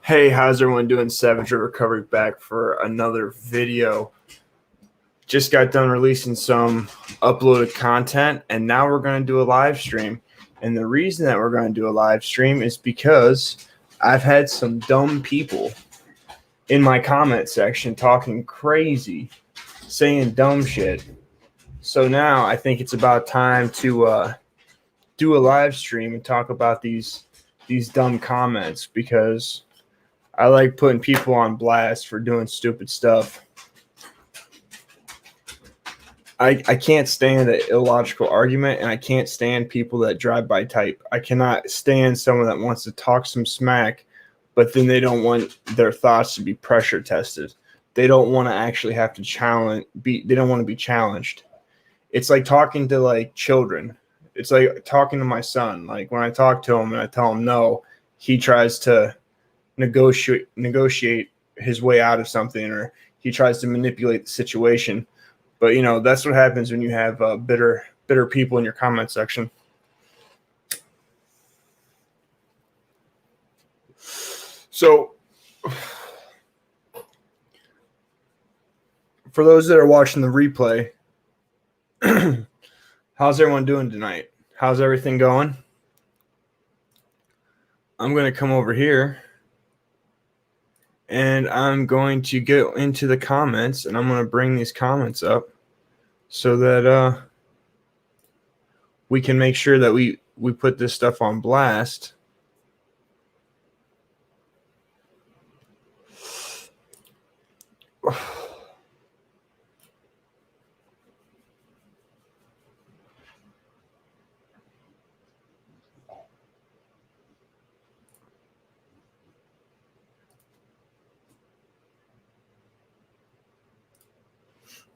Hey, how's everyone doing? Savage Recovery back for another video. Just got done releasing some uploaded content, and now we're going to do a live stream. And the reason that we're going to do a live stream is because I've had some dumb people in my comment section talking crazy, saying dumb shit. So now I think it's about time to do a live stream and talk about these dumb comments, because I like putting people on blast for doing stupid stuff. I can't stand an illogical argument, and I can't stand people that drive-by type. I cannot stand someone that wants to talk some smack, but then they don't want their thoughts to be pressure tested. They don't want to actually have to they don't want to be challenged. It's like talking to like children. It's like talking to my son. Like when I talk to him and I tell him no, he tries to negotiate his way out of something, or he tries to manipulate the situation. But that's what happens when you have bitter people in your comment section. So for those that are watching the replay, how's everyone doing tonight? How's everything going? I'm going to come over here and I'm going to go into the comments, and I'm going to bring these comments up so that we can make sure that we put this stuff on blast.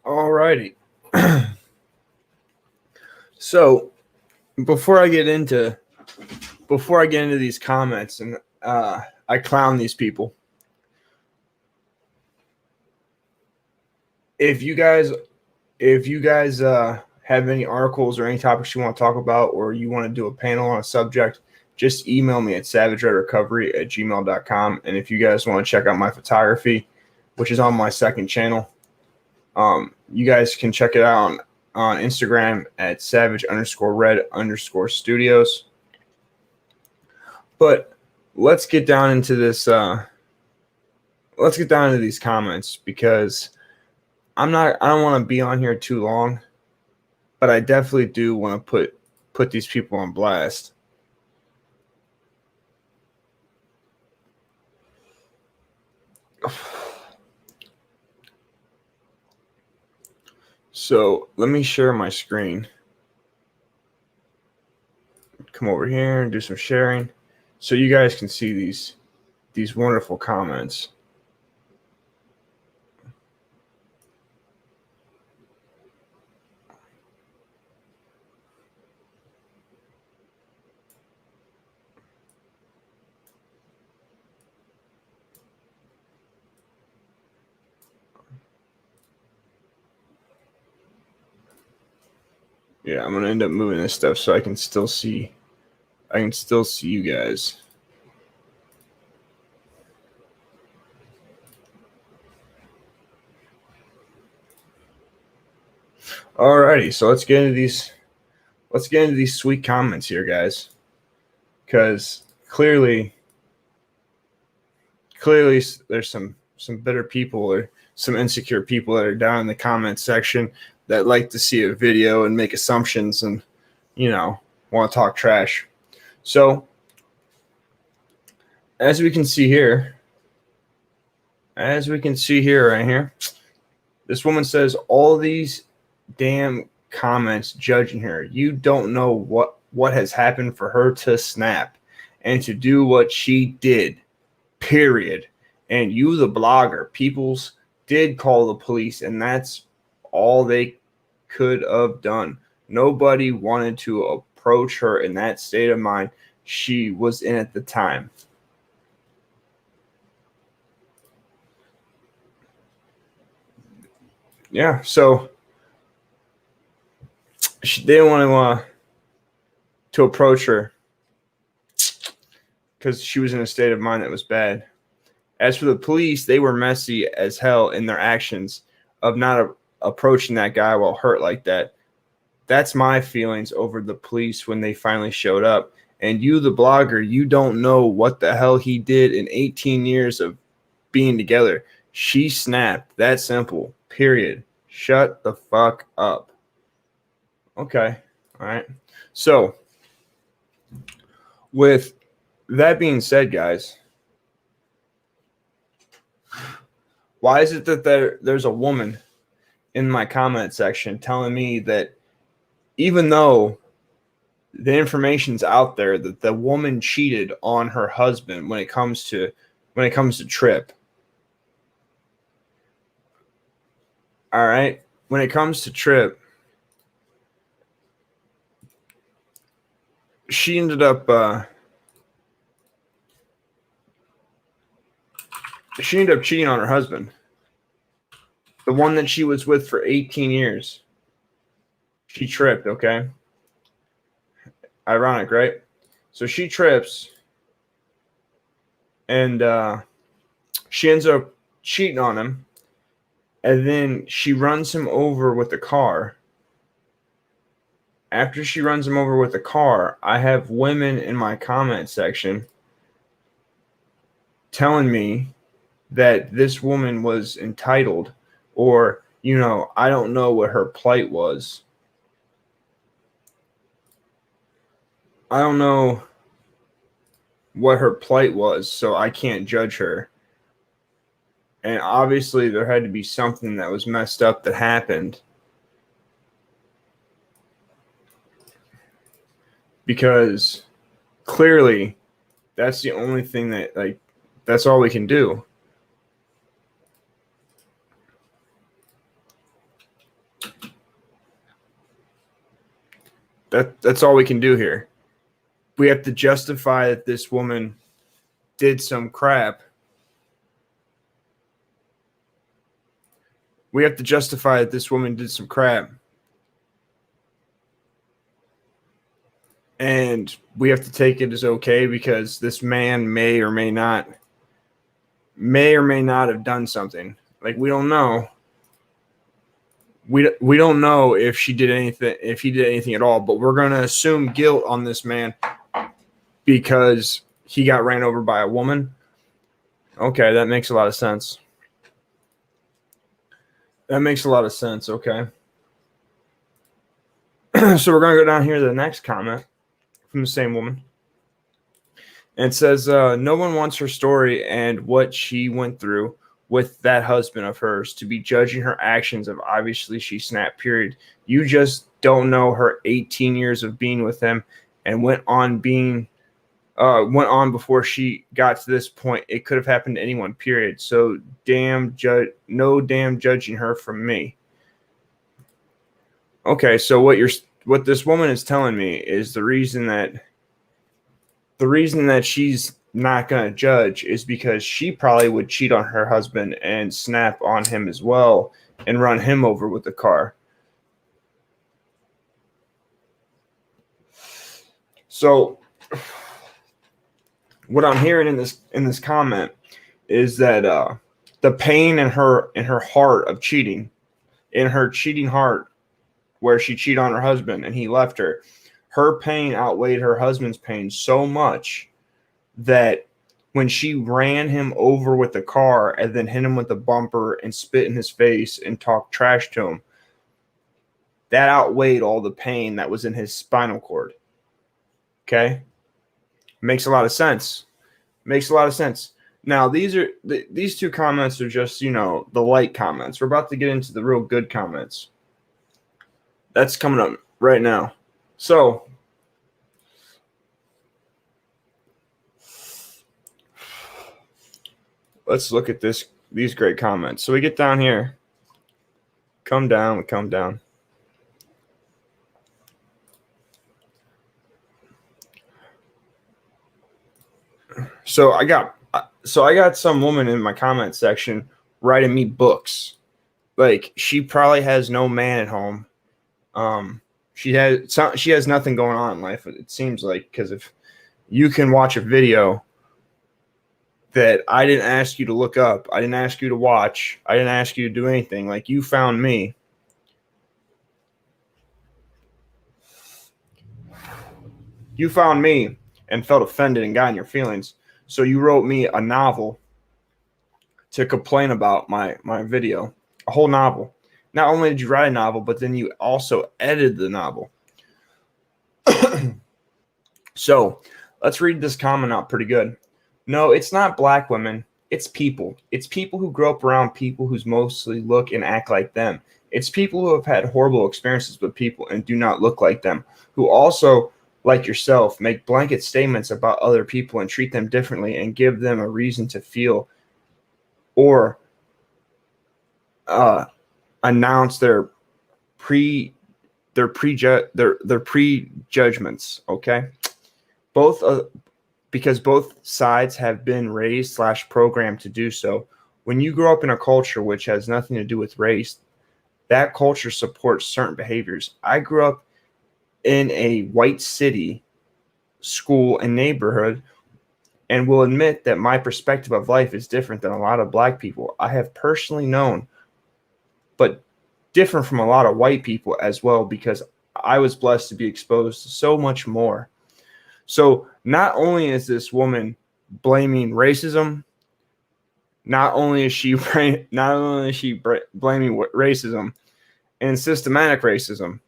Alrighty. So before I get into these comments and I clown these people, if you guys have any articles or any topics you want to talk about, or you want to do a panel on a subject, just email me at savagerecovery@gmail.com. And if you guys want to check out my photography, which is on my second channel, you guys can check it out on Instagram at savage_red_studios. But let's get down into this. Let's get down into these comments, because I don't want to be on here too long, but I definitely do want to put these people on blast. So let me share my screen. Come over here and do some sharing so you guys can see these wonderful comments. Yeah, I'm gonna end up moving this stuff so I can still see you guys. Alrighty, so let's get into these sweet comments here, guys. Because clearly there's some bitter people or some insecure people that are down in the comment section that like to see a video and make assumptions and want to talk trash. So as we can see here right here, this woman says, all these damn comments judging her. You don't know what has happened for her to snap and to do what she did, period. And you, the blogger, peoples did call the police, and that's all they could have done. Nobody wanted to approach her in that state of mind she was in at the time. Yeah, so they didn't want to approach her. because she was in a state of mind that was bad. As for the police, they were messy as hell in their actions of not approaching that guy while hurt like that. That's my feelings over the police when they finally showed up. And you, the blogger, you don't know what the hell he did in 18 years of being together. She snapped. That simple. Period. Shut the fuck up. Okay. All right. So, with that being said, guys, why is it that there's a woman in my comment section telling me that even though the information's out there that the woman cheated on her husband when it comes to Trip? All right, when it comes to Trip, she ended up cheating on her husband, the one that she was with for 18 years. She tripped, okay? Ironic, right? So she trips, and she ends up cheating on him, and then she runs him over with the car. After she runs him over with the car, I have women in my comment section telling me that this woman was entitled, or, I don't know what her plight was. I don't know what her plight was, so I can't judge her. And obviously there had to be something that was messed up that happened, because clearly that's the only thing that, that's all we can do. That's all we can do here. We have to justify that this woman did some crap. We have to justify that this woman did some crap. And we have to take it as okay because this man may or may not have done something. We don't know. We don't know if he did anything at all, but we're going to assume guilt on this man because he got ran over by a woman. Okay, that makes a lot of sense. Okay. So we're going to go down here to the next comment from the same woman. And it says, no one wants her story and what she went through with that husband of hers to be judging her actions of obviously she snapped, period. You just don't know her 18 years of being with him and went on before she got to this point. It could have happened to anyone, period. So no damn judging her from me. Okay, so what this woman is telling me is the reason that she's not going to judge is because she probably would cheat on her husband and snap on him as well and run him over with the car. So what I'm hearing in this comment is that the pain in her heart of cheating, in her cheating heart, where she cheated on her husband and he left her, her pain outweighed her husband's pain so much that when she ran him over with the car and then hit him with the bumper and spit in his face and talked trash to him, that outweighed all the pain that was in his spinal cord. Okay? Makes a lot of sense. Now, these two comments are just, the light comments. We're about to get into the real good comments. That's coming up right now. So, let's look at these great comments. So we get down here. Come down. So I got some woman in my comment section writing me books. She probably has no man at home. She has nothing going on in life, it seems like, because if you can watch a video that I didn't ask you to look up. I didn't ask you to watch. I didn't ask you to do anything. Like, you found me. You found me and felt offended and got in your feelings. So you wrote me a novel to complain about my video, a whole novel. Not only did you write a novel, but then you also edited the novel. So let's read this comment out pretty good. No, it's not black women. It's people. It's people who grow up around people who mostly look and act like them. It's people who have had horrible experiences with people and do not look like them, who also, like yourself, make blanket statements about other people and treat them differently and give them a reason to feel or announce their prejudgments. Okay, because both sides have been raised / programmed to do so. When you grow up in a culture which has nothing to do with race, that culture supports certain behaviors. I grew up in a white city, school, and neighborhood, and will admit that my perspective of life is different than a lot of black people I have personally known, but different from a lot of white people as well, because I was blessed to be exposed to so much more. So not only is this woman blaming racism, not only is she blaming racism and systematic racism,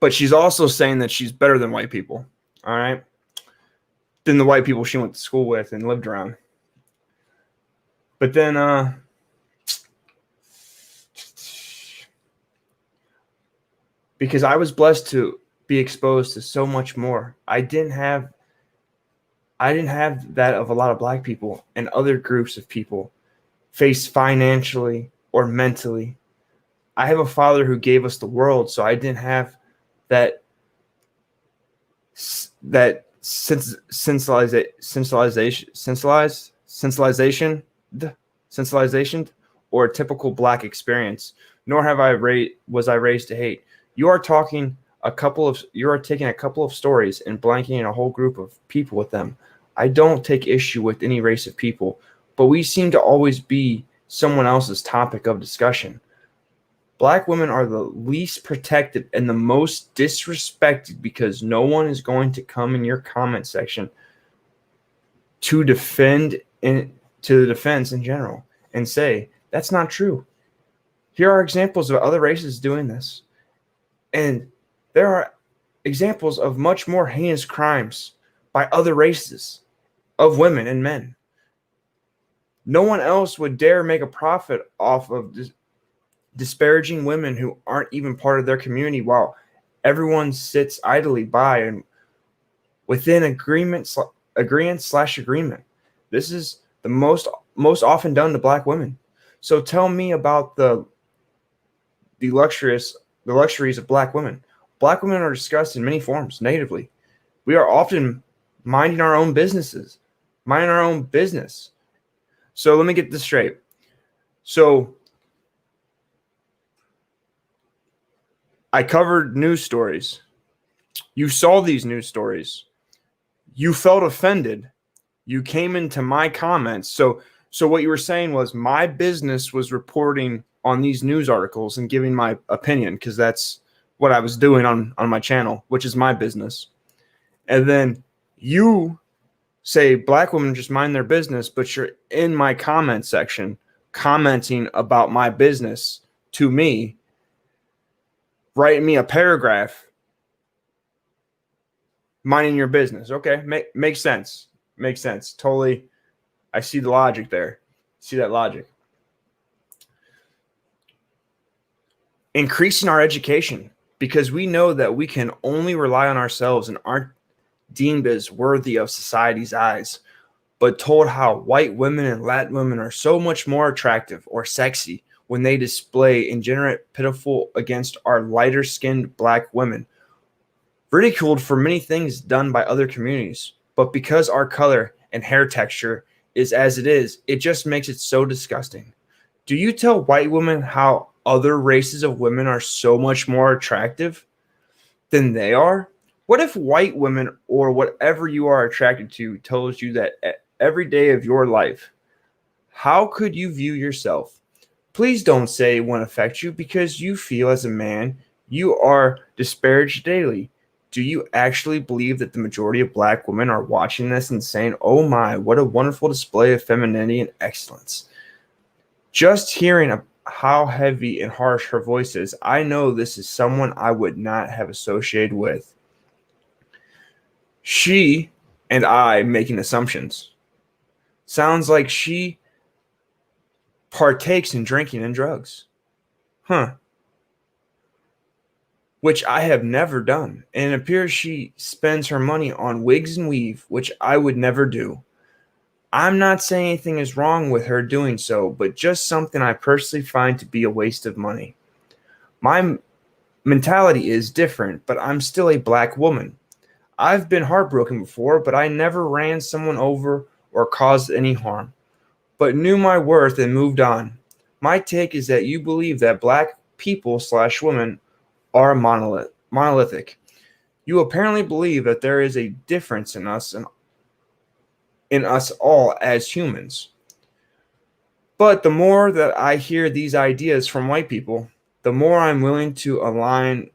but she's also saying that she's better than white people. All right, than the white people she went to school with and lived around. But then because I was blessed to be exposed to so much more. I didn't have that of a lot of black people and other groups of people faced financially or mentally. I have a father who gave us the world, so I didn't have that sensibilization or a typical black experience, nor was I raised to hate. You are taking a couple of stories and blanking a whole group of people with them. I don't take issue with any race of people, but we seem to always be someone else's topic of discussion. Black women are the least protected and the most disrespected because no one is going to come in your comment section to defend to the defense in general and say that's not true. Here are examples of other races doing this, and there are examples of much more heinous crimes by other races of women and men. No one else would dare make a profit off of disparaging women who aren't even part of their community, while everyone sits idly by and within agreement. This is the most often done to black women. So tell me about the luxuries of black women. Black women are discussed in many forms negatively. We are often minding our own business. So let me get this straight. So I covered news stories. You saw these news stories. You felt offended. You came into my comments. So what you were saying was my business was reporting on these news articles and giving my opinion, because that's what I was doing on my channel, which is my business. And then you say black women just mind their business, but you're in my comment section commenting about my business to me, writing me a paragraph minding your business. Okay, makes sense. Makes sense. Totally. I see the logic there. See that logic. Increasing our education, because we know that we can only rely on ourselves and aren't deemed as worthy of society's eyes, but told how white women and Latin women are so much more attractive or sexy when they display ingenerate pitiful against our lighter skinned black women, ridiculed for many things done by other communities. But because our color and hair texture is as it is, it just makes it so disgusting. Do you tell white women how other races of women are so much more attractive than they are? What if white women or whatever you are attracted to tells you that every day of your life, how could you view yourself? Please don't say it won't affect you because you feel as a man you are disparaged daily. Do you actually believe that the majority of black women are watching this and saying, oh my, what a wonderful display of femininity and excellence? Just hearing how heavy and harsh her voice is, I know this is someone I would not have associated with. She and I making assumptions. Sounds like she partakes in drinking and drugs. Huh. Which I have never done. And it appears she spends her money on wigs and weave, which I would never do. I'm not saying anything is wrong with her doing so, but just something I personally find to be a waste of money. My mentality is different, but I'm still a black woman. I've been heartbroken before, but I never ran someone over or caused any harm, but knew my worth and moved on. My take is that you believe that black people / women are monolithic. You apparently believe that there is a difference in us and in us all as humans. But the more that I hear these ideas from white people, the more I'm willing to align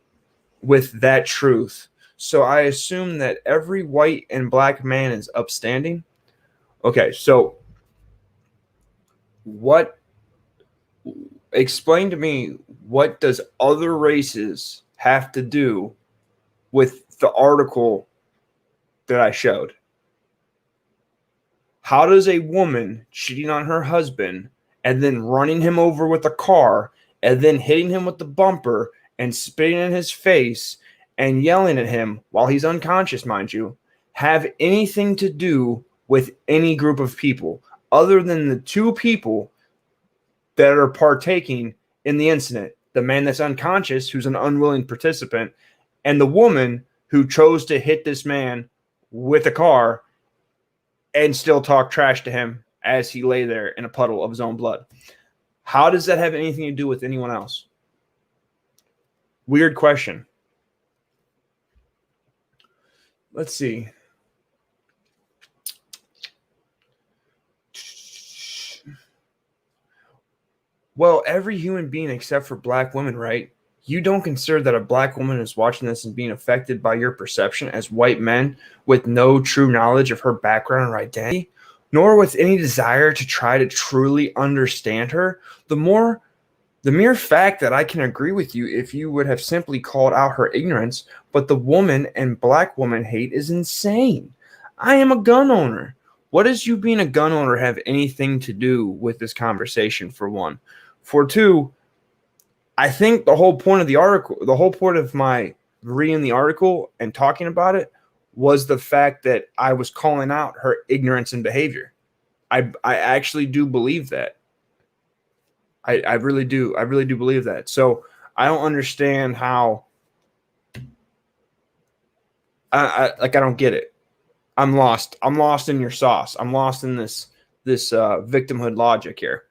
with that truth. So I assume that every white and black man is upstanding. Okay, so explain to me, what does other races have to do with the article that I showed? How does a woman cheating on her husband and then running him over with a car and then hitting him with the bumper and spitting in his face and yelling at him while he's unconscious, mind you, have anything to do with any group of people other than the two people that are partaking in the incident? The man that's unconscious, who's an unwilling participant, and the woman who chose to hit this man with a car and still talk trash to him as he lay there in a puddle of his own blood. How does that have anything to do with anyone else? Weird question. Let's see. Well, every human being except for black women, right? You don't consider that a black woman is watching this and being affected by your perception as white men with no true knowledge of her background or identity, nor with any desire to try to truly understand her. The mere fact that I can agree with you if you would have simply called out her ignorance, but the woman and black woman hate is insane. I am a gun owner. What does you being a gun owner have anything to do with this conversation, for one? For two, I think the whole point of the article, the whole point of my reading the article and talking about it was the fact that I was calling out her ignorance and behavior. I actually do believe that. I really do. I really do believe that. So I don't understand how. I don't get it. I'm lost. I'm lost in your sauce. I'm lost in this victimhood logic here.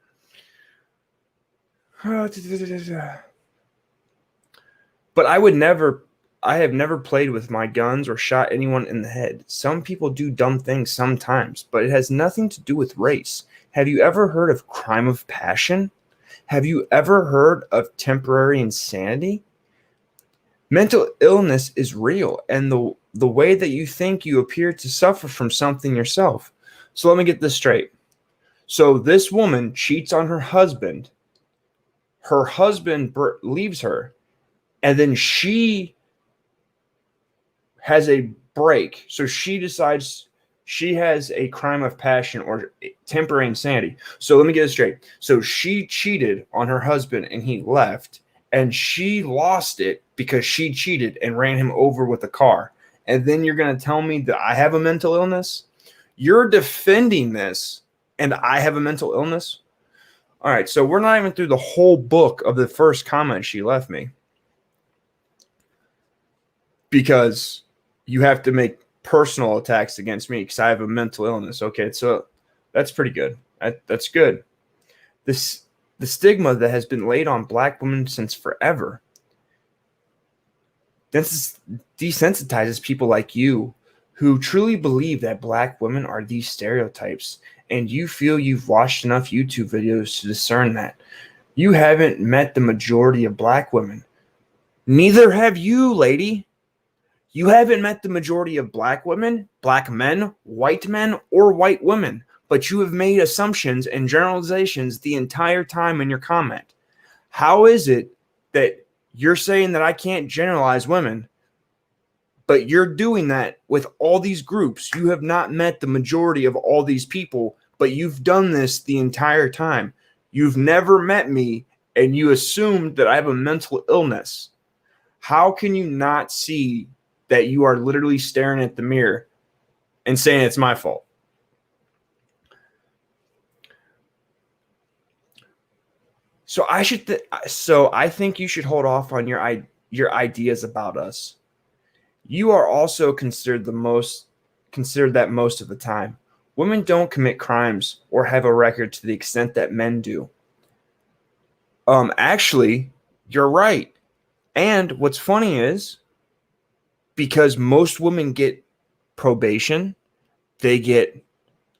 But I have never played with my guns or shot anyone in the head. Some people do dumb things sometimes, but it has nothing to do with race. Have you ever heard of crime of passion? Have you ever heard of temporary insanity? Mental illness is real, and the way that you think you appear to suffer from something yourself. So let me get this straight. So this woman cheats on her husband. Her husband leaves her, and then she has a break. So she decides she has a crime of passion or temporary insanity. So let me get this straight. So she cheated on her husband and he left, and she lost it because she cheated and ran him over with a car. And then you're going to tell me that I have a mental illness? You're defending this and I have a mental illness? All right, so we're not even through the whole book of the first comment she left me, because you have to make personal attacks against me because I have a mental illness. Okay, so that's pretty good. That's good. The stigma that has been laid on black women since forever, this desensitizes people like you who truly believe that black women are these stereotypes, and you feel you've watched enough YouTube videos to discern that. You haven't met the majority of black women. Neither have you, lady. You haven't met the majority of black women, black men, or white women, but you have made assumptions and generalizations the entire time in your comment. How is it that you're saying that I can't generalize women, but you're doing that with all these groups? You have not met the majority of all these people, but you've done this the entire time. You've never met me, and you assumed that I have a mental illness. How can you not see that you are literally staring at the mirror and saying it's my fault? So I think you should hold off on your ideas about us. You are also considered that most of the time. Women don't commit crimes or have a record to the extent that men do. Actually, you're right. And what's funny is, because most women get probation, they get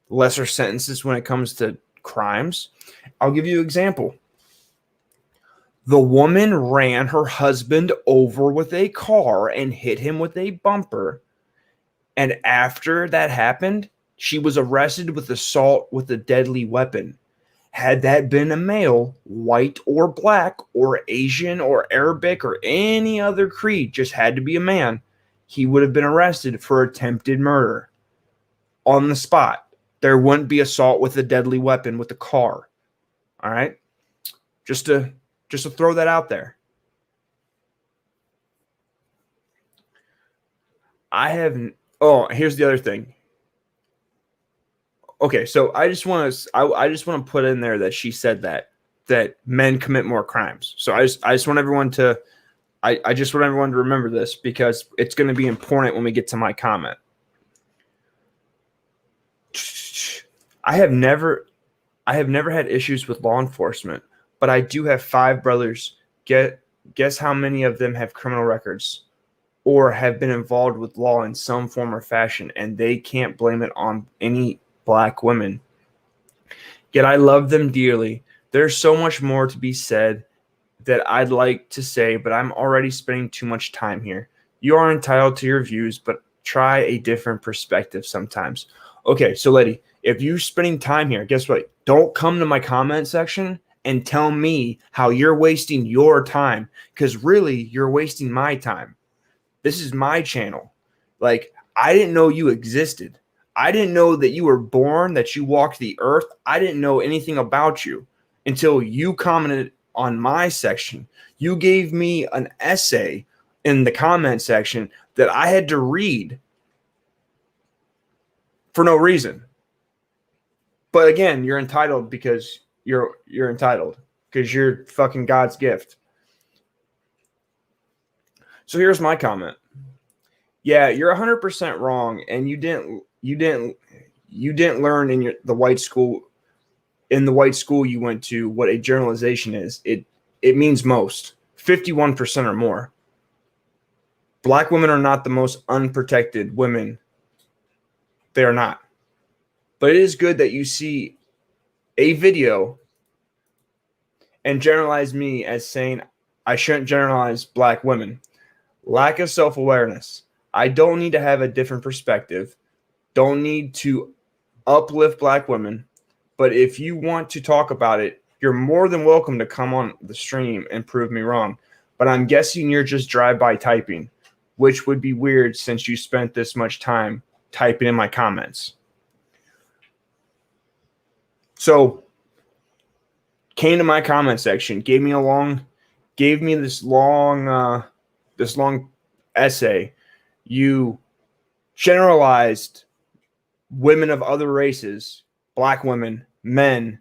lesser sentences when it comes to crimes. I'll give you an example. The woman ran her husband over with a car and hit him with a bumper. And after that happened, she was arrested with assault with a deadly weapon. Had that been a male, white or black or Asian or Arabic or any other creed, just had to be a man, he would have been arrested for attempted murder on the spot. There wouldn't be assault with a deadly weapon with a car. All right? Just to throw that out there. Here's the other thing. Okay, so I just want to put in there that she said that men commit more crimes. So I just want everyone to remember this, because it's going to be important when we get to my comment. I have never had issues with law enforcement, but I do have 5 brothers. Guess how many of them have criminal records or have been involved with law in some form or fashion, and they can't blame it on any black women. Yet I love them dearly. There's so much more to be said that I'd like to say, but I'm already spending too much time here. You are entitled to your views, but try a different perspective sometimes. Okay, so lady, if you're spending time here, guess what? Don't come to my comment section and tell me how you're wasting your time, because really you're wasting my time. This is my channel. Like, I didn't know you existed. I didn't know that you were born, that you walked the earth. I didn't know anything about you until you commented on my section. You gave me an essay in the comment section that I had to read for no reason. But again, you're entitled because you're entitled, because you're fucking God's gift. So here's my comment. Yeah, you're 100% wrong, and you didn't learn in the white school you went to what a generalization is. It means most. 51% or more. Black women are not the most unprotected women. They are not. But it is good that you see a video and generalize me as saying I shouldn't generalize black women. Lack of self-awareness. I don't need to have a different perspective. Don't need to uplift black women. But if you want to talk about it, you're more than welcome to come on the stream and prove me wrong. But I'm guessing you're just drive-by typing, which would be weird since you spent this much time typing in my comments. So, came to my comment section, gave me this long essay. You generalized women of other races, black women, men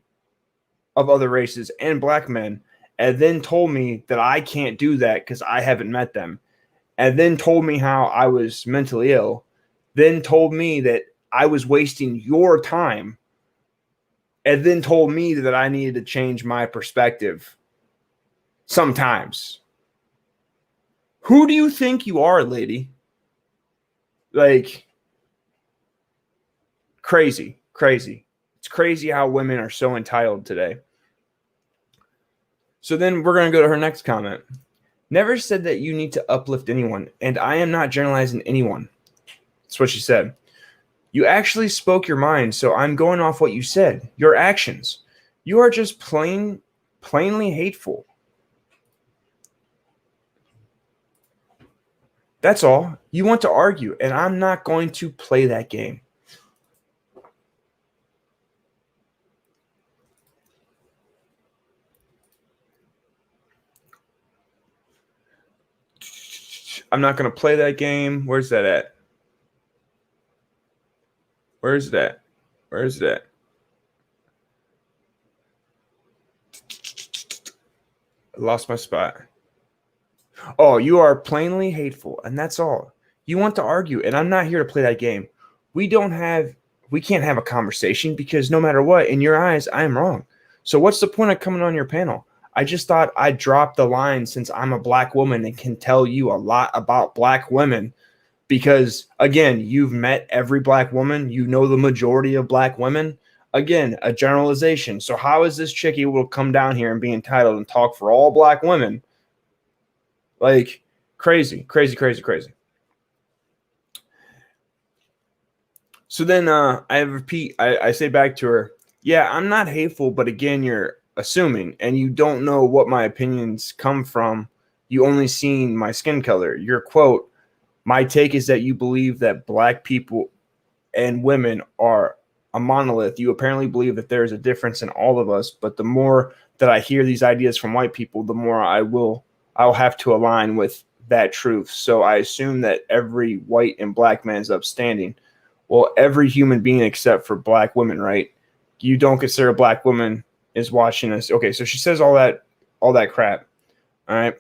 of other races, and black men, and then told me that I can't do that because I haven't met them, and then told me how I was mentally ill, then told me that I was wasting your time, and then told me that I needed to change my perspective sometimes. Who do you think you are, lady? Like, Crazy, crazy. It's crazy how women are so entitled today. So then we're going to go to her next comment. Never said that you need to uplift anyone, and I am not generalizing anyone. That's what she said. You actually spoke your mind, so I'm going off what you said. Your actions. You are just plainly hateful. That's all. You want to argue, and I'm not going to play that game. I'm not going to play that game. Where's that at? Where's that? Where's that? I lost my spot. Oh, you are plainly hateful, and that's all. You want to argue, and I'm not here to play that game. We can't have a conversation because no matter what, in your eyes, I am wrong. So what's the point of coming on your panel? I just thought I'd drop the line since I'm a black woman and can tell you a lot about black women because, again, you've met every black woman. You know the majority of black women. Again, a generalization. So how is this chick able to come down here and be entitled and talk for all black women? Like, crazy, crazy, crazy, crazy. So then I say back to her, yeah, I'm not hateful, but again, you're assuming, and you don't know what my opinions come from. You only seen my skin color. Your quote, my take is that you believe that black people and women are a monolith. You apparently believe that there's a difference in all of us, but the more that I hear these ideas from white people, the more I'll have to align with that truth. So I assume that every white and black man is upstanding. Well, every human being except for black women, right? You don't consider a black woman is watching us. Okay, so she says all that crap. All right.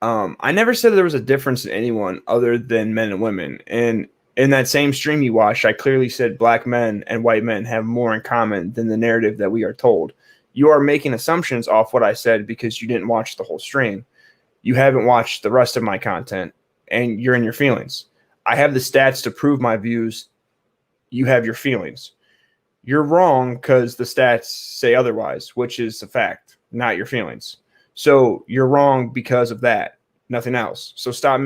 I never said there was a difference in anyone other than men and women. And in that same stream you watched, I clearly said black men and white men have more in common than the narrative that we are told. You are making assumptions off what I said because you didn't watch the whole stream. You haven't watched the rest of my content, and you're in your feelings. I have the stats to prove my views. You have your feelings. You're wrong because the stats say otherwise, which is a fact, not your feelings. So you're wrong because of that, nothing else. So stop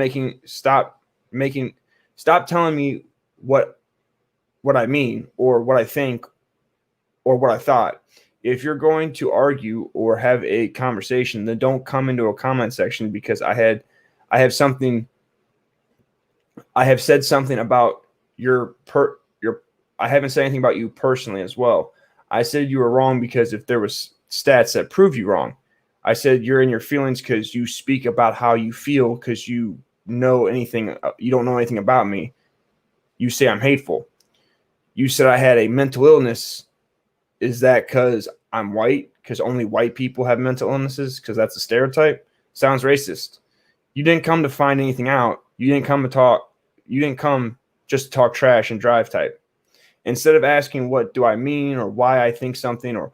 telling me what I mean or what I think or what I thought. If you're going to argue or have a conversation, then don't come into a comment section because I have said something about I haven't said anything about you personally as well. I said you were wrong because if there was stats that prove you wrong. I said you're in your feelings because you speak about how you feel because you don't know anything about me. You say I'm hateful. You said I had a mental illness. Is that because I'm white? Because only white people have mental illnesses? Because that's a stereotype? Sounds racist. You didn't come to find anything out. You didn't come just to talk trash and drive type. Instead of asking what do I mean or why I think something, or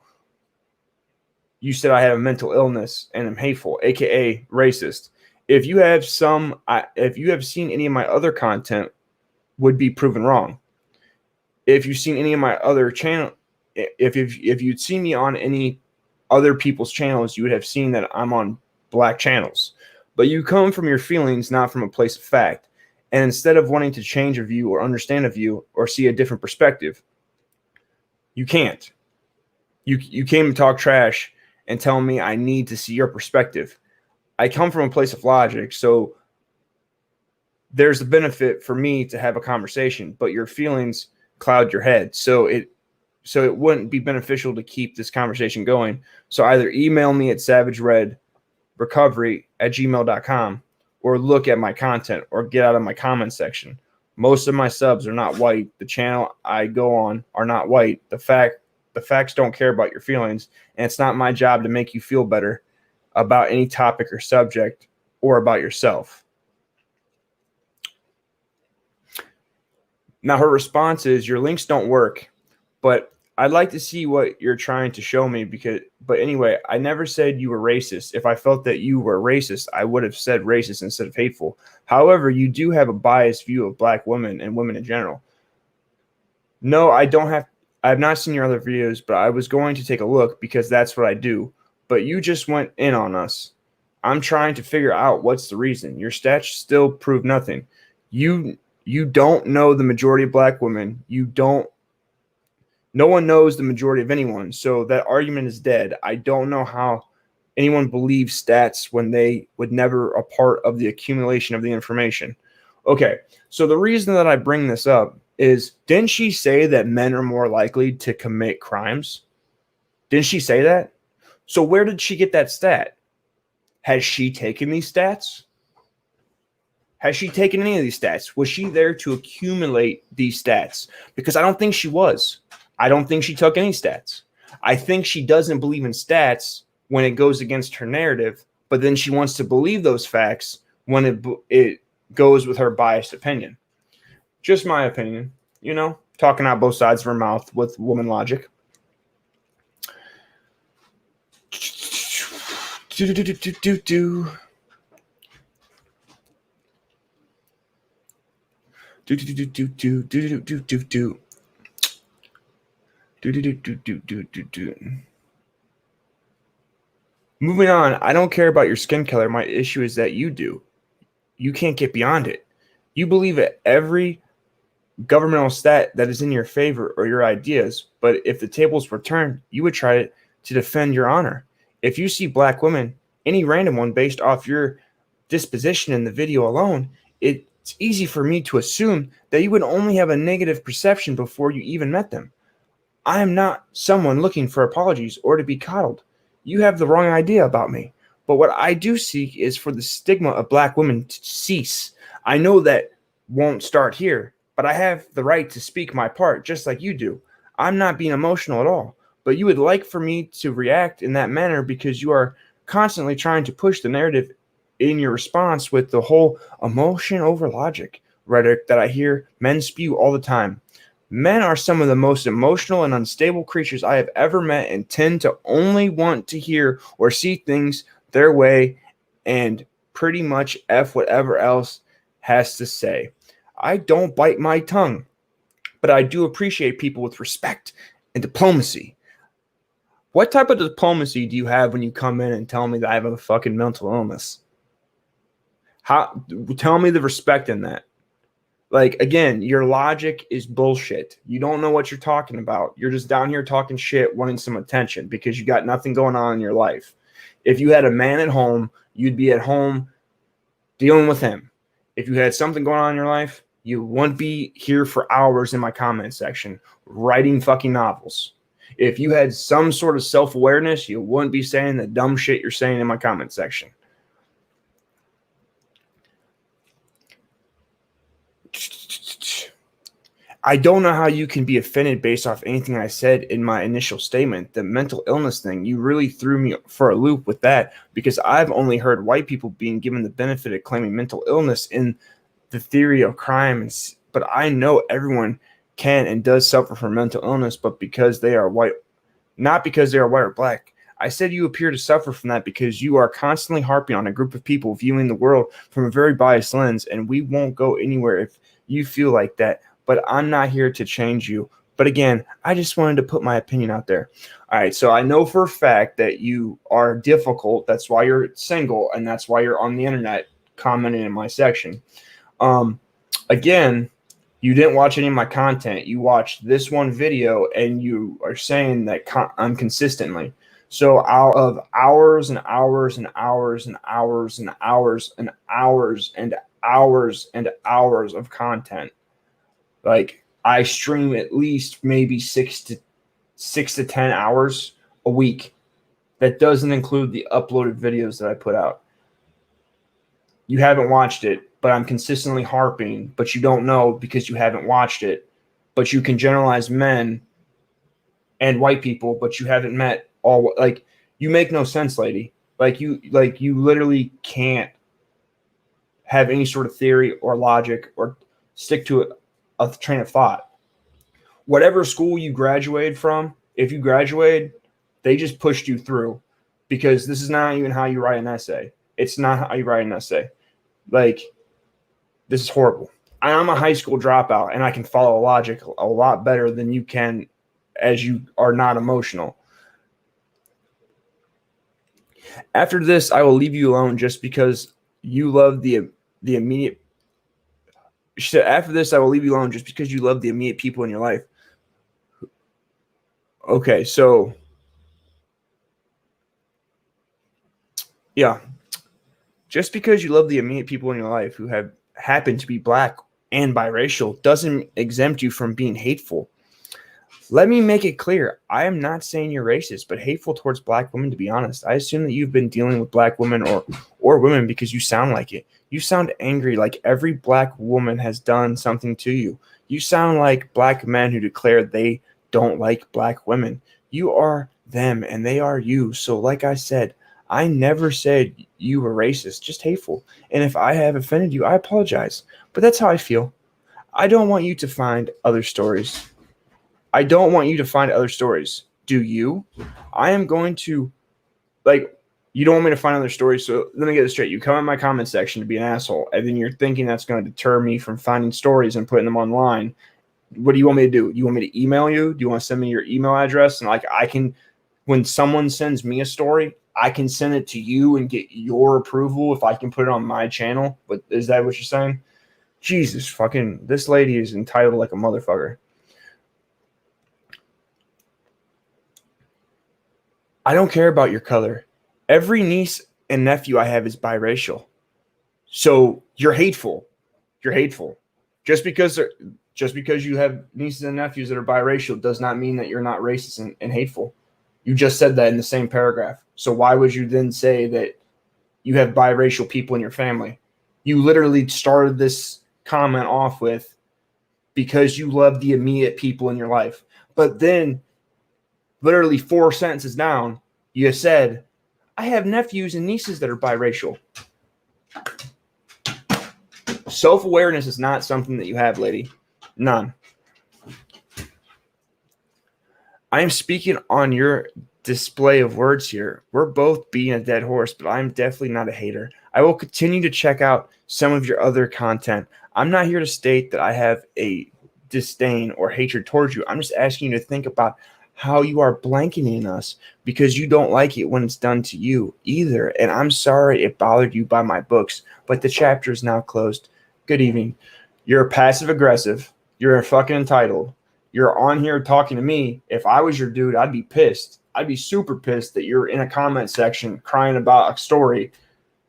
you said I have a mental illness and I'm hateful, aka racist. If you have seen any of my other content, would be proven wrong. If you've seen any of my other channel, if you'd seen me on any other people's channels, you would have seen that I'm on black channels. But you come from your feelings, not from a place of fact. And instead of wanting to change a view or understand a view or see a different perspective, you can't. You came to talk trash and tell me I need to see your perspective. I come from a place of logic, so there's a benefit for me to have a conversation, but your feelings cloud your head. So it wouldn't be beneficial to keep this conversation going. So either email me at savageredrecovery@gmail.com or look at my content or get out of my comment section. Most of my subs are not white. The channel I go on are not white. The facts don't care about your feelings, and it's not my job to make you feel better about any topic or subject or about yourself. Now her response is, your links don't work, but I'd like to see what you're trying to show me but anyway, I never said you were racist. If I felt that you were racist, I would have said racist instead of hateful. However, you do have a biased view of black women and women in general. No, I don't have. I have not seen your other videos, but I was going to take a look because that's what I do. But you just went in on us. I'm trying to figure out what's the reason. Your stats still prove nothing. You don't know the majority of black women. You don't. No one knows the majority of anyone. So that argument is dead. I don't know how anyone believes stats when they would never a part of the accumulation of the information. Okay, so the reason that I bring this up is, didn't she say that men are more likely to commit crimes? Didn't she say that? So where did she get that stat? Has she taken these stats? Has she taken any of these stats? Was she there to accumulate these stats? Because I don't think she was. I don't think she took any stats. I think she doesn't believe in stats when it goes against her narrative, but then she wants to believe those facts when it goes with her biased opinion. Just my opinion, talking out both sides of her mouth with woman logic. Moving on, I don't care about your skin color. My issue is that you do. You can't get beyond it. You believe at every governmental stat that is in your favor or your ideas, but if the tables were turned, you would try to defend your honor. If you see black women, any random one based off your disposition in the video alone, it's easy for me to assume that you would only have a negative perception before you even met them. I am not someone looking for apologies or to be coddled. You have the wrong idea about me. But what I do seek is for the stigma of black women to cease. I know that won't start here, but I have the right to speak my part just like you do. I'm not being emotional at all, but you would like for me to react in that manner because you are constantly trying to push the narrative in your response with the whole emotion over logic rhetoric that I hear men spew all the time. Men are some of the most emotional and unstable creatures I have ever met and tend to only want to hear or see things their way and pretty much F whatever else has to say. I don't bite my tongue, but I do appreciate people with respect and diplomacy. What type of diplomacy do you have when you come in and tell me that I have a fucking mental illness? Tell me the respect in that. Like, again, your logic is bullshit. You don't know what you're talking about. You're just down here talking shit, wanting some attention because you got nothing going on in your life. If you had a man at home, you'd be at home dealing with him. If you had something going on in your life, you wouldn't be here for hours in my comment section writing fucking novels. If you had some sort of self-awareness, you wouldn't be saying the dumb shit you're saying in my comment section. I don't know how you can be offended based off anything I said in my initial statement. The mental illness thing, you really threw me for a loop with that because I've only heard white people being given the benefit of claiming mental illness in the theory of crime. But I know everyone can and does suffer from mental illness, but because they are white, not because they are white or black. I said you appear to suffer from that because you are constantly harping on a group of people viewing the world from a very biased lens, and we won't go anywhere if you feel like that. But I'm not here to change you. But again, I just wanted to put my opinion out there. All right, so I know for a fact that you are difficult. That's why you're single, and that's why you're on the internet commenting in my section. Again, you didn't watch any of my content. You watched this one video, and you are saying that I'm consistently. So out of hours and hours and hours and hours and hours and hours and hours and hours of content, like I stream at least maybe 6 to 10 hours a week. That doesn't include the uploaded videos that I put out. You haven't watched it, but I'm consistently harping, but you don't know because you haven't watched it. But you can generalize men and white people, but you haven't met all. Like, you make no sense, lady. Like you literally can't have any sort of theory or logic or stick to a train of thought. Whatever school you graduated from, if you graduated, they just pushed you through because this is not even how you write an essay. It's not how you write an essay. Like, this is horrible. I'm a high school dropout, and I can follow logic a lot better than you can, as you are not emotional. After this, I will leave you alone just because you love the immediate. She said, after this, I will leave you alone just because you love the immediate people in your life. Okay, so yeah, just because you love the immediate people in your life who have happened to be black and biracial doesn't exempt you from being hateful. Let me make it clear. I am not saying you're racist, but hateful towards black women, to be honest. I assume that you've been dealing with black women or women because you sound like it. You sound angry, like every black woman has done something to you. You sound like black men who declare they don't like black women. You are them and they are you. So like I said, I never said you were racist, just hateful. And if I have offended you, I apologize. But that's how I feel. I don't want you to find other stories. I don't want you to find other stories. Do you? I am going to, like, you don't want me to find other stories. So let me get this straight. You come in my comment section to be an asshole, and then you're thinking that's going to deter me from finding stories and putting them online. What do you want me to do? You want me to email you? Do you want to send me your email address? And like, I can, when someone sends me a story, I can send it to you and get your approval if I can put it on my channel. But is that what you're saying? Jesus fucking, this lady is entitled like a motherfucker. I don't care about your color. Every niece and nephew I have is biracial. So you're hateful. You're hateful. Just because you have nieces and nephews that are biracial does not mean that you're not racist and hateful. You just said that in the same paragraph. So why would you then say that you have biracial people in your family? You literally started this comment off with because you love the immediate people in your life. But then literally 4 sentences down, you said, I have nephews and nieces that are biracial. Self-awareness is not something that you have, lady. None. I am speaking on your display of words here. We're both being a dead horse, but I'm definitely not a hater. I will continue to check out some of your other content. I'm not here to state that I have a disdain or hatred towards you. I'm just asking you to think about how you are blanketing us because you don't like it when it's done to you either. And I'm sorry it bothered you by my books, but the chapter is now closed. Good evening. You're passive aggressive. You're fucking entitled. You're on here talking to me. If I was your dude, I'd be pissed. I'd be super pissed that you're in a comment section crying about a story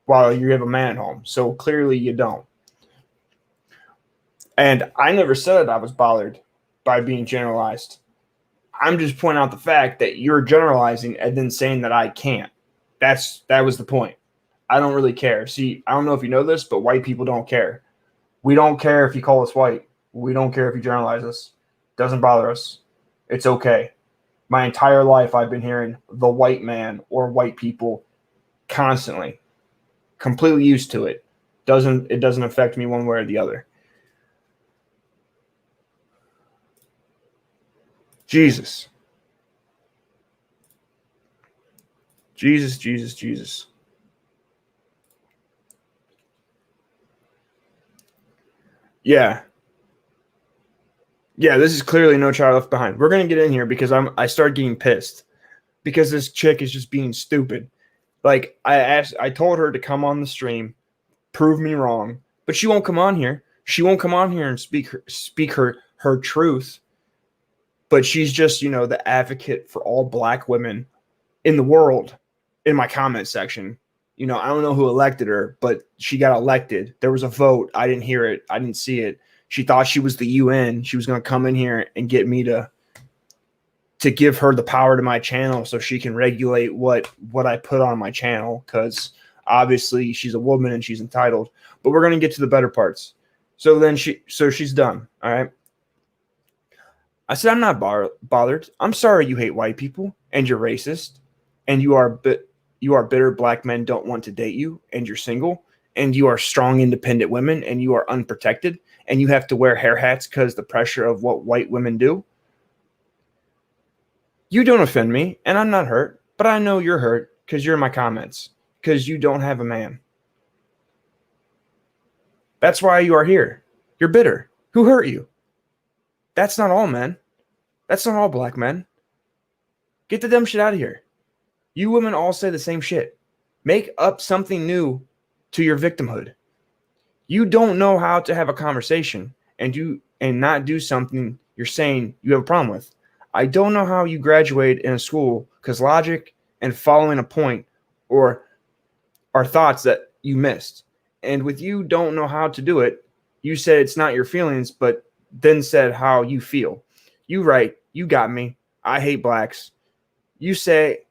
while you have a man at home. So clearly you don't. And I never said I was bothered by being generalized. I'm just pointing out the fact that you're generalizing and then saying that I can't. That was the point. I don't really care. See, I don't know if you know this, but white people don't care. We don't care if you call us white. We don't care if you generalize us. Doesn't bother us. It's okay. My entire life I've been hearing the white man or white people constantly. Completely used to it. It doesn't affect me one way or the other. Jesus. Jesus, Jesus, Jesus. Yeah. Yeah, this is clearly No Child Left Behind. We're gonna get in here because I start getting pissed because this chick is just being stupid. Like I told her to come on the stream, prove me wrong, but she won't come on here. She won't come on here and speak her truth. But she's just, the advocate for all black women in the world in my comment section. I don't know who elected her, but she got elected. There was a vote. I didn't hear it. I didn't see it. She thought she was the UN. She was going to come in here and get me to give her the power to my channel so she can regulate what I put on my channel, because obviously she's a woman and she's entitled. But we're going to get to the better parts. So then she's done. All right. I said, I'm not bothered. I'm sorry you hate white people and you're racist and you are bitter black men don't want to date you and you're single and you are strong, independent women and you are unprotected and you have to wear hair hats because the pressure of what white women do. You don't offend me and I'm not hurt, but I know you're hurt because you're in my comments because you don't have a man. That's why you are here. You're bitter. Who hurt you? That's not all men. That's not all black men. Get the dumb shit out of here. You women all say the same shit. Make up something new to your victimhood. You don't know how to have a conversation and not do something you're saying you have a problem with. I don't know how you graduate in a school because logic and following a point or are thoughts that you missed. And with you don't know how to do it, you said it's not your feelings, but then said how you feel. You right, you got me. I hate blacks. You say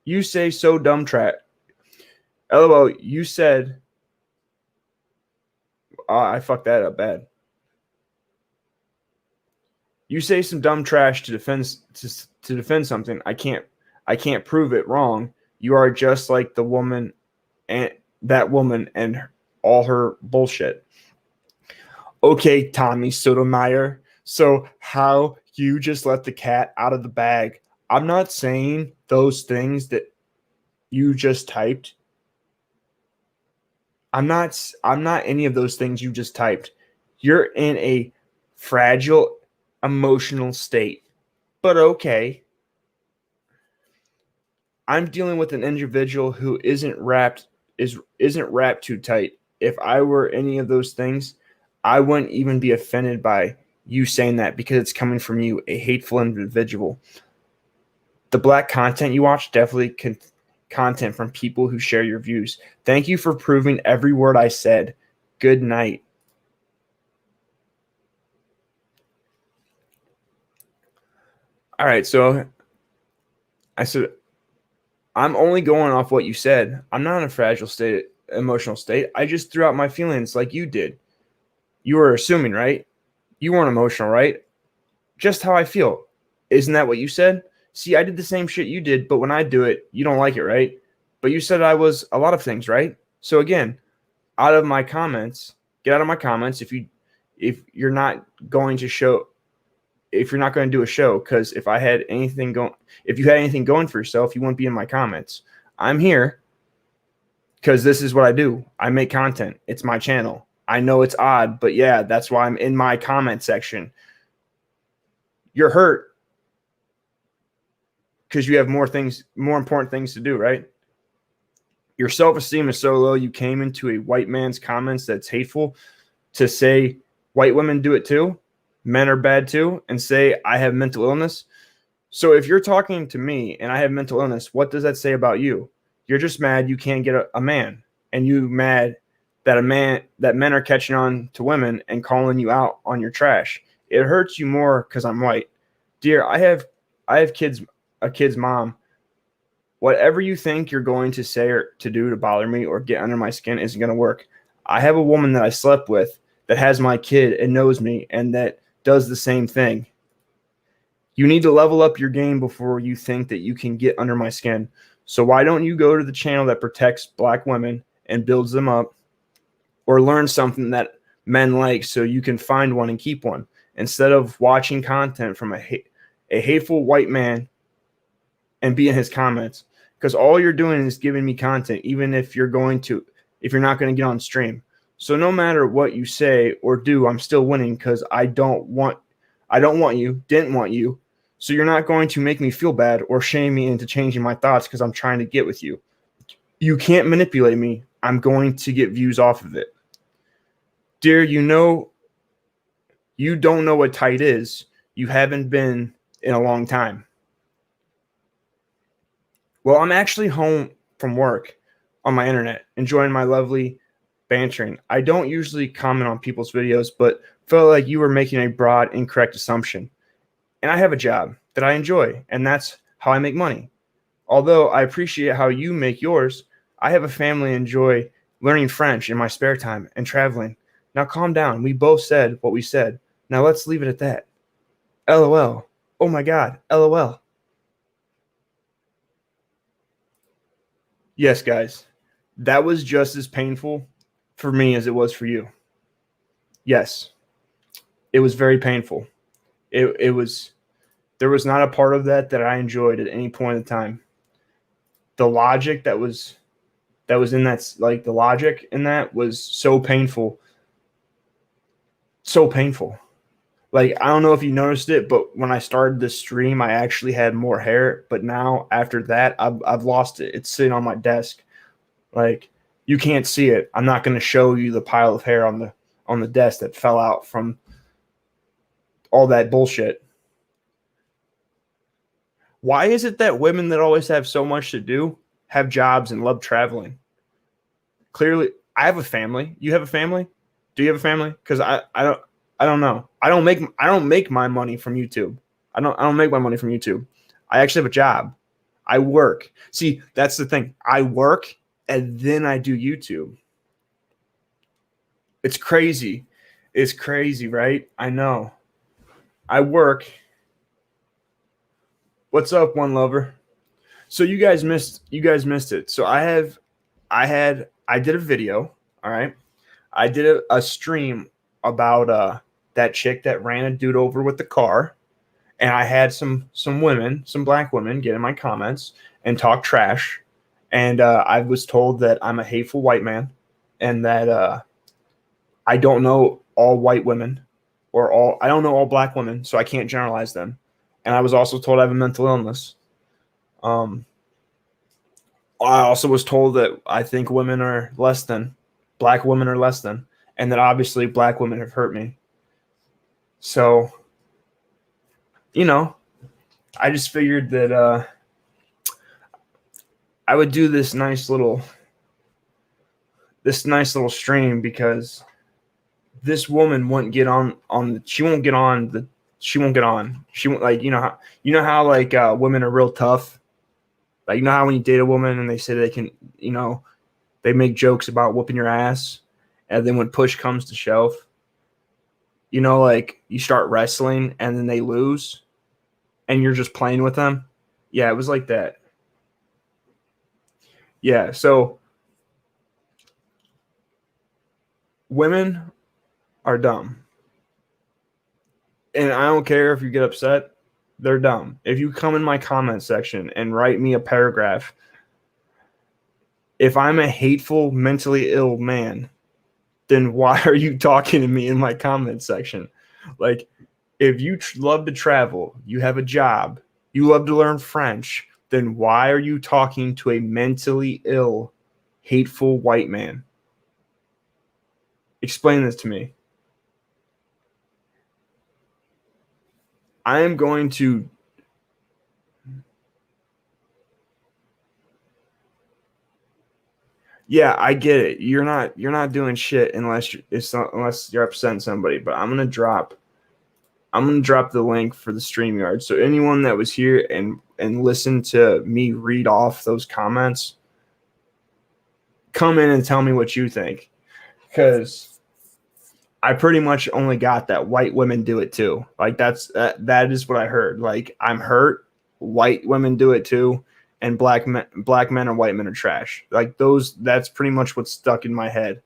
so dumb trash. LOL, you said I fucked that up bad. You say some dumb trash to defend something. I can't prove it wrong. You are just like the woman and that woman and all her bullshit. Okay, Tommy Sotomayor. So how you just let the cat out of the bag? I'm not saying those things that you just typed. I'm not any of those things you just typed. You're in a fragile emotional state. But okay. I'm dealing with an individual who isn't wrapped too tight. If I were any of those things, I wouldn't even be offended by you saying that because it's coming from you, a hateful individual. The black content you watch definitely content from people who share your views. Thank you for proving every word I said. Good night. All right, so I said I'm only going off what you said. I'm not in a fragile emotional state. I just threw out my feelings like you did. You were assuming, right? You weren't emotional, right? Just how I feel. Isn't that what you said? See, I did the same shit you did, but when I do it, you don't like it, right? But you said I was a lot of things, right? So again, get out of my comments if you're not going to do a show, because if you had anything going for yourself, you wouldn't be in my comments. I'm here because this is what I do. I make content. It's my channel. I know it's odd, but yeah, that's why I'm in my comment section. You're hurt because you have more important things to do, right? Your self-esteem is so low, you came into a white man's comments that's hateful to say white women do it too, men are bad too, and say I have mental illness. So if you're talking to me and I have mental illness, what does that say about you? You're just mad you can't get a man, and you mad that men are catching on to women and calling you out on your trash. It hurts you more because I'm white. Dear, I have a kid's mom. Whatever you think you're going to say or to do to bother me or get under my skin isn't going to work. I have a woman that I slept with that has my kid and knows me and that does the same thing. You need to level up your game before you think that you can get under my skin. So why don't you go to the channel that protects black women and builds them up, or learn something that men like so you can find one and keep one, instead of watching content from a hateful white man and be in his comments, because all you're doing is giving me content, even if you're not going to get on stream. So no matter what you say or do, I'm still winning because I didn't want you. So you're not going to make me feel bad or shame me into changing my thoughts because I'm trying to get with you. You can't manipulate me. I'm going to get views off of it. Dear, you don't know what tight is. You haven't been in a long time. Well, I'm actually home from work on my internet, enjoying my lovely bantering. I don't usually comment on people's videos, but felt like you were making a broad, incorrect assumption. And I have a job that I enjoy, and that's how I make money. Although I appreciate how you make yours, I have a family and enjoy learning French in my spare time and traveling. Now calm down. We both said what we said. Now let's leave it at that. LOL. Oh my God. LOL. Yes, guys. That was just as painful for me as it was for you. Yes. It was very painful. There was not a part of that I enjoyed at any point in time. The logic that was in that, like the logic in that was so painful. So painful. Like, I don't know if you noticed it, but when I started this stream, I actually had more hair. But now, after that, I've lost it. It's sitting on my desk. Like, you can't see it. I'm not going to show you the pile of hair on the desk that fell out from all that bullshit. Why is it that women that always have so much to do have jobs and love traveling? Clearly, I have a family. You have a family? Do you have a family? Because I don't know. I don't make my money from YouTube. I don't make my money from YouTube. I actually have a job. I work. See, that's the thing. I work and then I do YouTube. It's crazy. It's crazy, right? I know. I work. What's up, one lover? So you guys missed it. So I did a video, all right? I did a stream about that chick that ran a dude over with the car, and I had some women, some black women, get in my comments and talk trash, and I was told that I'm a hateful white man, and that I don't know all white women, I don't know all black women, so I can't generalize them, and I was also told I have a mental illness. I also was told that I think women are less than, black women are less than, and that obviously black women have hurt me. So, I just figured that I would do this nice little stream because this woman won't get on she won't get on. She won't, like, how like women are real tough. Like, you know how when you date a woman and they say they can, they make jokes about whooping your ass, and then when push comes to shove, like you start wrestling and then they lose and you're just playing with them. Yeah, it was like that. Yeah, so women are dumb. And I don't care if you get upset, they're dumb. If you come in my comment section and write me a paragraph, if I'm a hateful, mentally ill man, then why are you talking to me in my comment section? Like, if you love to travel, you have a job, you love to learn French, then why are you talking to a mentally ill, hateful white man? Explain this to me. I am going to Yeah, I get it. You're not doing shit unless you're upsetting somebody, but I'm going to drop the link for the StreamYard. So anyone that was here and listened to me read off those comments, come in and tell me what you think. Because I pretty much only got that white women do it too. Like, that is what I heard. Like, I'm hurt. White women do it too, and black men and white men are trash. Like, that's pretty much what's stuck in my head.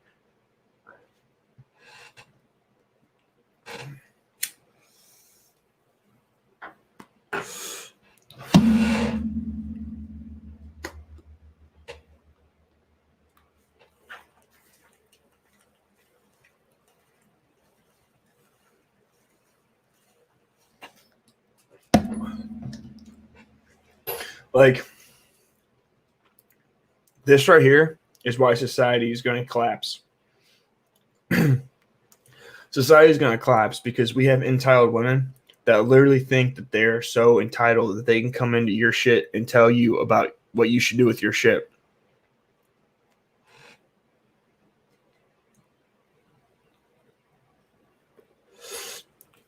Like, this right here is why society is going to collapse. Society is going to collapse because we have entitled women that literally think that they're so entitled that they can come into your shit and tell you about what you should do with your shit.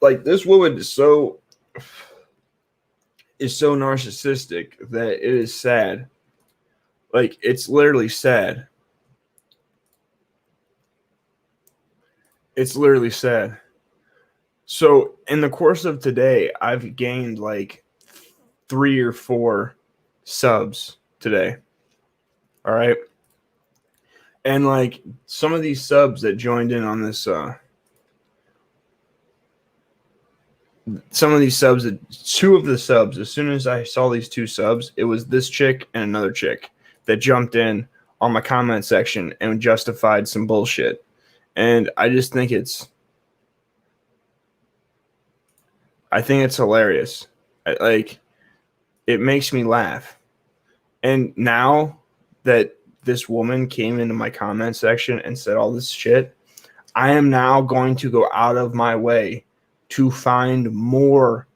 Like, this woman is so narcissistic that it is sad. Like, it's literally sad. It's literally sad. So in the course of today, I've gained like 3 or 4 subs today. All right. And like, some of these subs that joined in on this, some of these subs, 2 of the subs, as soon as I saw these 2 subs, it was this chick and another chick that jumped in on my comment section and justified some bullshit. And I just think it's I think it's hilarious. Like, it makes me laugh. And now that this woman came into my comment section and said all this shit, I am now going to go out of my way to find more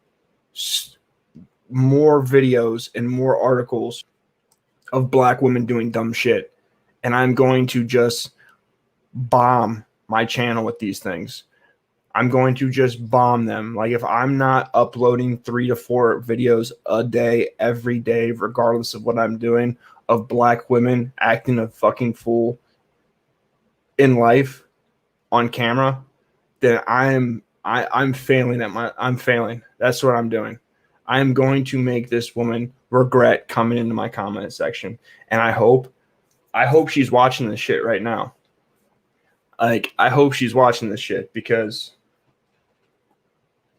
videos and more articles of black women doing dumb shit. And I'm going to just bomb my channel with these things. I'm going to just bomb them. Like, if I'm not uploading 3 to 4 videos a day, every day, regardless of what I'm doing, of black women acting a fucking fool in life on camera, then I'm failing I'm failing. That's what I'm doing. I am going to make this woman regret coming into my comment section. And I hope she's watching this shit right now. Like, I hope she's watching this shit, because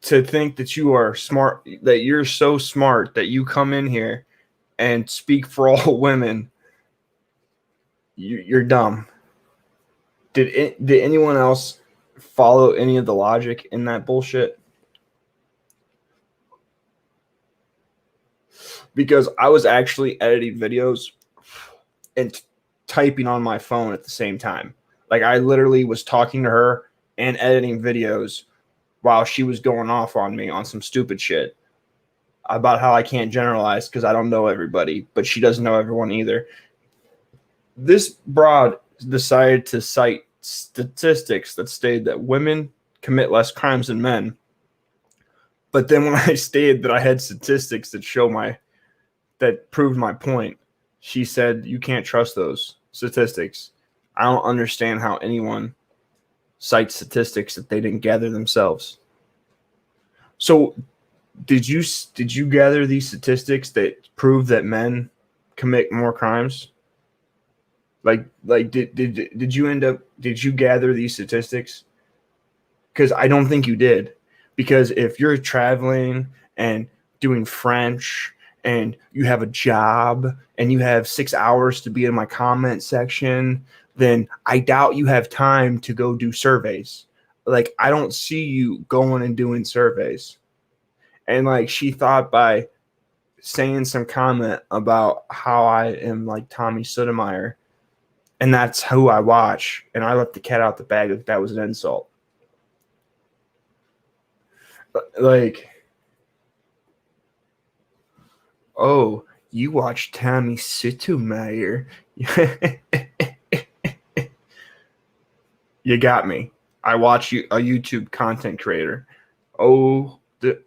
to think that you are smart, that you're so smart that you come in here and speak for all women, you're dumb. Did anyone else follow any of the logic in that bullshit? Because I was actually editing videos and typing on my phone at the same time. Like, I literally was talking to her and editing videos while she was going off on me on some stupid shit about how I can't generalize because I don't know everybody, but she doesn't know everyone either. This broad decided to cite statistics that stated that women commit less crimes than men. But then when I stated that I had statistics that proved my point, she said, you can't trust those statistics. I don't understand how anyone cites statistics that they didn't gather themselves. So did you gather these statistics that prove that men commit more crimes? Like did you gather these statistics? Because I don't think you did. Because if you're traveling and doing French and you have a job and you have 6 hours to be in my comment section, then I doubt you have time to go do surveys. Like, I don't see you going and doing surveys. And like, she thought by saying some comment about how I am like Tommy Sotomayor, and that's who I watch, and I let the cat out the bag if that was an insult. Like, oh, you watch Tommy Sotomayor. You got me. I watch you, a YouTube content creator. Oh,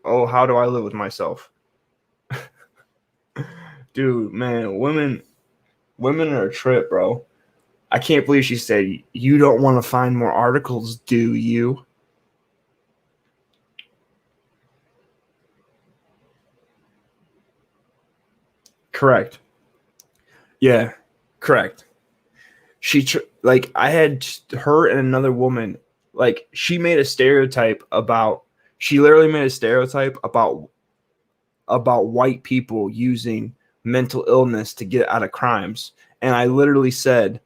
how do I live with myself? Dude, man, women are a trip, bro. I can't believe she said, you don't want to find more articles, do you? Correct. Yeah, correct. Like, I had her and another woman, like, she literally made a stereotype about white people using mental illness to get out of crimes. And I literally said,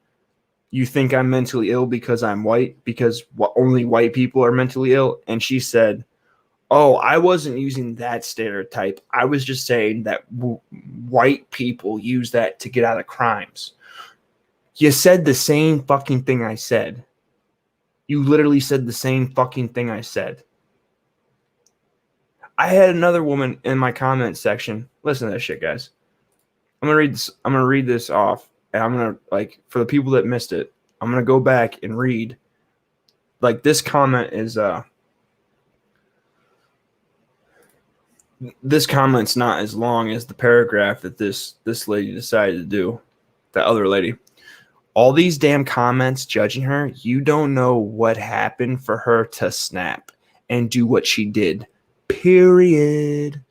you think I'm mentally ill because I'm white, because only white people are mentally ill? And she said, oh, I wasn't using that stereotype. I was just saying that white people use that to get out of crimes. You said the same fucking thing I said. You literally said the same fucking thing I said. I had another woman in my comment section. Listen to this shit, guys. I'm gonna read this off, and I'm gonna, like, for the people that missed it, I'm gonna go back and read. Like, this comment is this comment's not as long as the paragraph that this lady decided to do. The other lady. All these damn comments judging her, you don't know what happened for her to snap and do what she did. Period.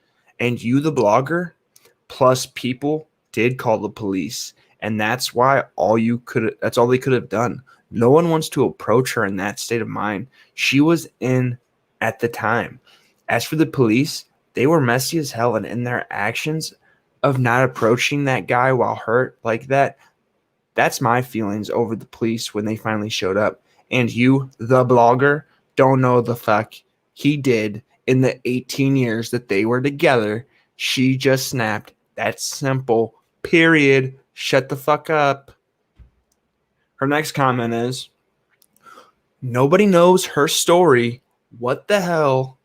And you, the blogger, plus people did call the police. And that's why that's all they could have done. No one wants to approach her in that state of mind she was in at the time. As for the police, they were messy as hell, and in their actions of not approaching that guy while hurt like that, that's my feelings over the police when they finally showed up. And you, the blogger, don't know the fuck he did in the 18 years that they were together. She just snapped. That's simple. Period. Shut the fuck up. Her next comment is, nobody knows her story. What the hell?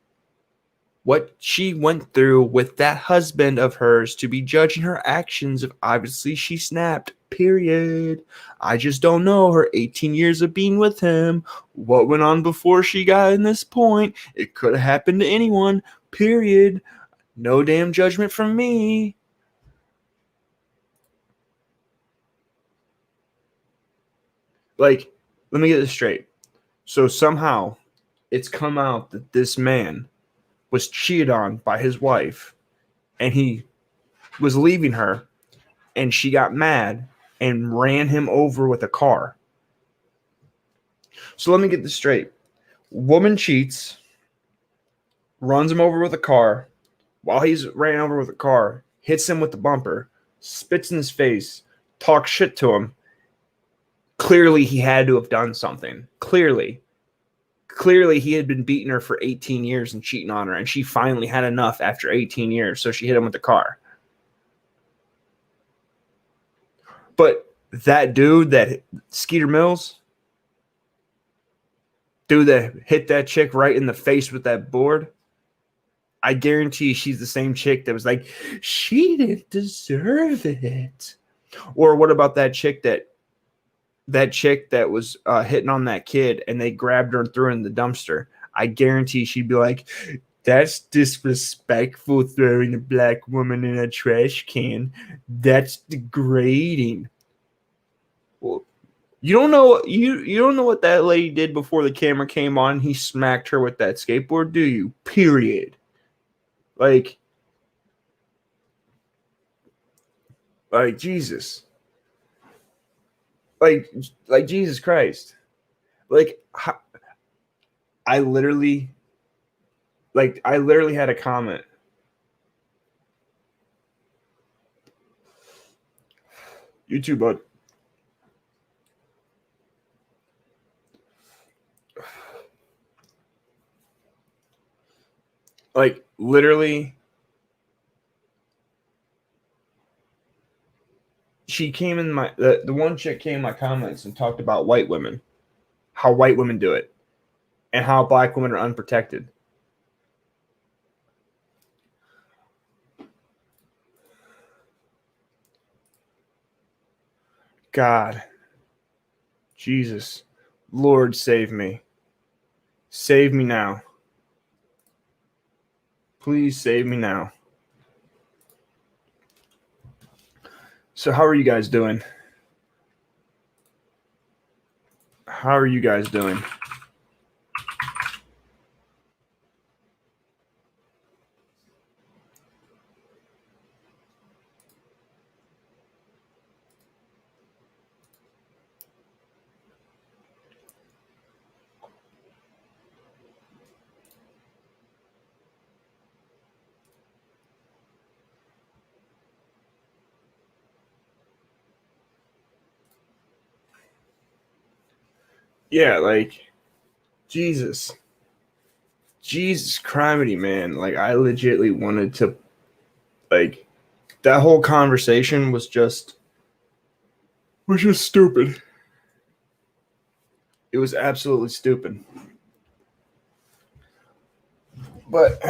What she went through with that husband of hers to be judging her actions if obviously she snapped. Period. I just don't know her 18 years of being with him. What went on before she got in this point? It could have happened to anyone. Period. No damn judgment from me. Like, let me get this straight. So somehow it's come out that this man was cheated on by his wife and he was leaving her and she got mad and ran him over with a car. So let me get this straight. Woman cheats, runs him over with a car. While he's ran over with a car, hits him with the bumper, spits in his face, talks shit to him. Clearly, he had to have done something. Clearly, he had been beating her for 18 years and cheating on her, and she finally had enough after 18 years, so she hit him with the car. But that dude, that Skeeter Mills, dude that hit that chick right in the face with that board, I guarantee she's the same chick that was like, she didn't deserve it. Or what about that chick that was hitting on that kid and they grabbed her and threw her in the dumpster? I guarantee she'd be like, that's disrespectful, throwing a black woman in a trash can. That's degrading. Well, you don't know what that lady did before the camera came on. He smacked her with that skateboard, do you? Period. Like Jesus. Like Jesus Christ. I literally had a comment. YouTube, bud. Like, literally, she came in the one chick came in my comments and talked about white women, how white women do it, and how black women are unprotected. God, Jesus, Lord, save me. Save me now. Please save me now. So how are you guys doing? How are you guys doing? Yeah, like, Jesus criminy, man. Like, I legitly wanted to, like, that whole conversation was just stupid. It was absolutely stupid. But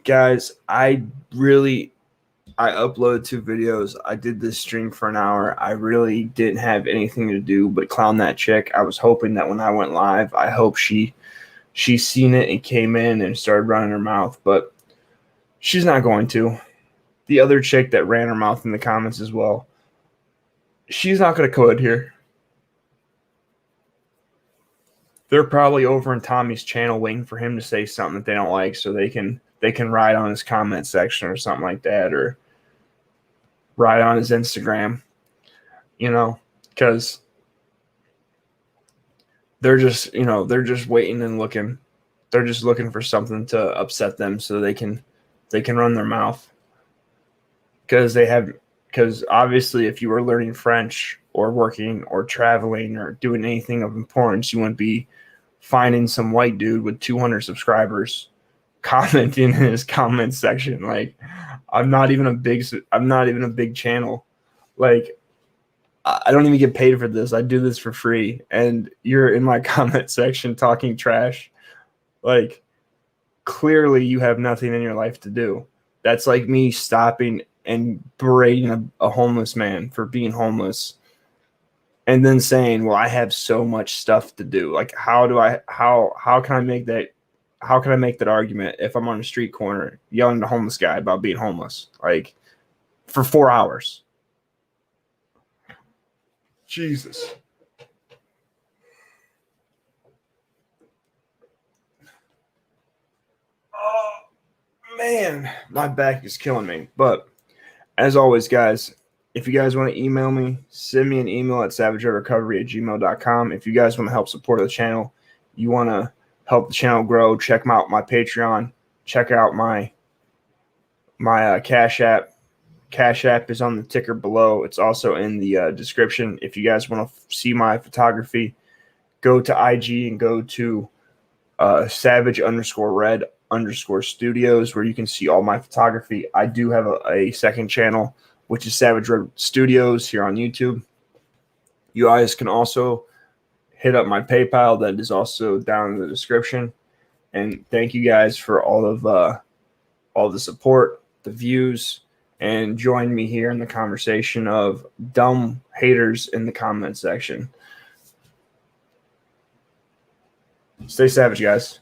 guys, I uploaded 2 videos. I did this stream for an hour. I really didn't have anything to do but clown that chick. I was hoping that when I went live, I hope she seen it and came in and started running her mouth, but she's not going to. The other chick that ran her mouth in the comments as well, she's not going to code here. They're probably over in Tommy's channel waiting for him to say something that they don't like so they can ride on his comment section or something like that, or ride on his Instagram, because they're just waiting and looking. They're just looking for something to upset them so they can run their mouth. Because obviously if you were learning French or working or traveling or doing anything of importance, you wouldn't be finding some white dude with 200 subscribers commenting in his comment section. Like, I'm not even a big channel. Like, I don't even get paid for this. I do this for free. And you're in my comment section talking trash. Like, clearly you have nothing in your life to do. That's like me stopping and berating a homeless man for being homeless and then saying, well, I have so much stuff to do. Like, how can I make that argument if I'm on a street corner yelling at a homeless guy about being homeless, like, for 4 hours? Jesus. Oh, man, my back is killing me. But as always, guys, if you guys want to email me, send me an email at savagerecovery@gmail.com. If you guys want to help support the channel, you want to help the channel grow, check out my Patreon. Check out my Cash App. Cash App is on the ticker below. It's also in the description. If you guys want to see my photography, go to IG and go to savage_red_studios, where you can see all my photography. I do have a second channel, which is Savage Red Studios here on YouTube. You guys can also hit up my PayPal. That is also down in the description. And thank you guys for all the support, the views, and join me here in the conversation of dumb haters in the comment section. Stay savage, guys.